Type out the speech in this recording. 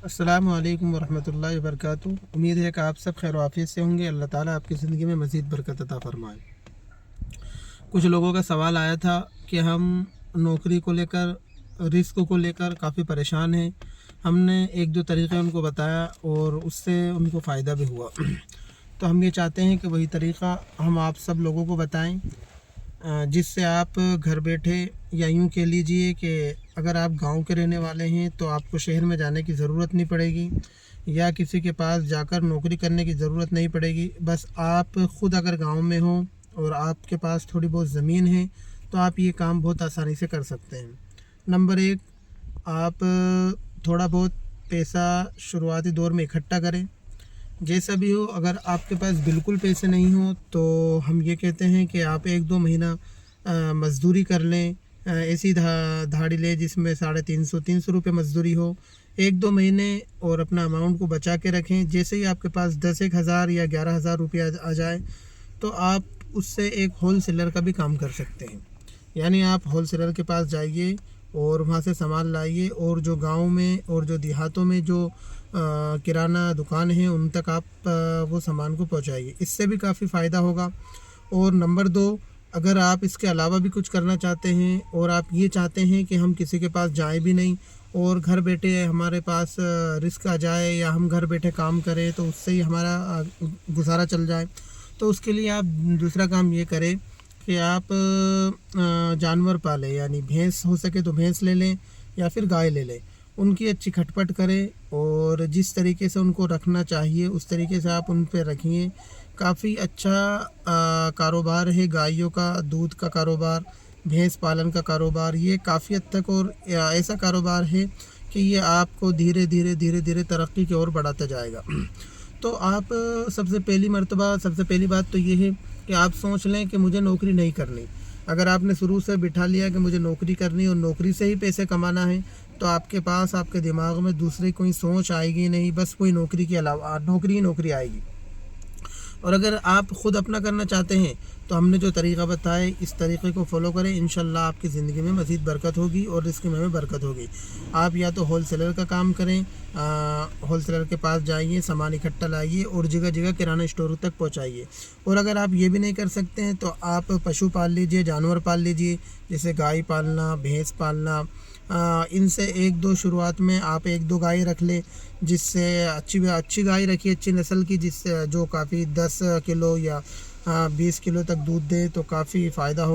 अस्सलामु अलैकुम वरहमतुल्लाहि वबरकातुहू। उम्मीद है कि आप सब खैर आफियत से होंगे। अल्लाह ताला आपकी ज़िंदगी में मज़ीद बरकत अता फ़रमाए। कुछ लोगों का सवाल आया था कि हम नौकरी को लेकर, रिस्क को लेकर काफ़ी परेशान हैं। हमने एक दो तरीक़े उनको बताया और उससे उनको फ़ायदा भी हुआ। तो हम ये चाहते हैं कि वही तरीक़ा हम आप सब लोगों को बताएं, जिससे आप घर बैठे, या यूँ कह लीजिए कि अगर आप गांव के रहने वाले हैं तो आपको शहर में जाने की ज़रूरत नहीं पड़ेगी, या किसी के पास जाकर नौकरी करने की ज़रूरत नहीं पड़ेगी। बस आप ख़ुद अगर गांव में हो और आपके पास थोड़ी बहुत ज़मीन है तो आप ये काम बहुत आसानी से कर सकते हैं। नंबर एक, आप थोड़ा बहुत पैसा शुरुआती दौर में इकट्ठा करें। जैसा भी हो, अगर आपके पास बिल्कुल पैसे नहीं हो तो हम ये कहते हैं कि आप एक दो महीना मज़दूरी कर लें। ऐसी धाड़ी ले जिसमें 350 रुपये मज़दूरी हो, एक दो महीने, और अपना अमाउंट को बचा के रखें। जैसे ही आपके पास 10-1 हज़ार या 11 हज़ार रुपया आ जाए तो आप उससे एक होल सेलर का भी काम कर सकते हैं। यानी आप होल सेलर के पास जाइए और वहाँ से सामान लाइए, और जो गांव में और जो देहातों में जो किराना दुकान है उन तक आप वो सामान को पहुँचाइए। इससे भी काफ़ी फ़ायदा होगा। और नंबर दो, अगर आप इसके अलावा भी कुछ करना चाहते हैं और आप ये चाहते हैं कि हम किसी के पास जाएं भी नहीं और घर बैठे हमारे पास रिस्क आ जाए, या हम घर बैठे काम करें तो उससे ही हमारा गुजारा चल जाए, तो उसके लिए आप दूसरा काम ये करें कि आप जानवर पालें। यानी भैंस हो सके तो भैंस ले लें या फिर गाय ले लें। उनकी अच्छी खटपट करें और जिस तरीके से उनको रखना चाहिए उस तरीके से आप उन पर रखिए। काफ़ी अच्छा कारोबार है गायों का, दूध का कारोबार, भैंस पालन का कारोबार। ये काफ़ी हद तक और ऐसा कारोबार है कि ये आपको धीरे धीरे तरक्की की ओर बढ़ाता जाएगा। तो आप सबसे पहली बात तो ये है कि आप सोच लें कि मुझे नौकरी नहीं करनी। अगर आपने शुरू से बिठा लिया कि मुझे नौकरी करनी और नौकरी से ही पैसे कमाना है, तो आपके पास, आपके दिमाग में दूसरी कोई सोच आएगी नहीं, बस कोई नौकरी के अलावा नौकरी ही नौकरी आएगी। और अगर आप ख़ुद अपना करना चाहते हैं तो हमने जो तरीक़ा बताया इस तरीक़े को फॉलो करें, इंशाल्लाह आपकी ज़िंदगी में मज़ीद बरकत होगी और रिस्क में बरकत होगी। आप या तो होल सेलर का काम करें, होल सेलर के पास जाइए, सामान इकट्ठा लाइए और जगह जगह किराना स्टोर तक पहुंचाइए। और अगर आप ये भी नहीं कर सकते हैं तो आप पशु पाल लीजिए, जानवर पाल लीजिए, जैसे गाय पालना, भैंस पालना। इनसे एक दो शुरुआत में आप एक दो गाय रख लें, जिससे अच्छी गाय रखिए, अच्छी नस्ल की, जिससे जो काफ़ी 10 किलो या 20 किलो तक दूध दे, तो काफ़ी फ़ायदा हो।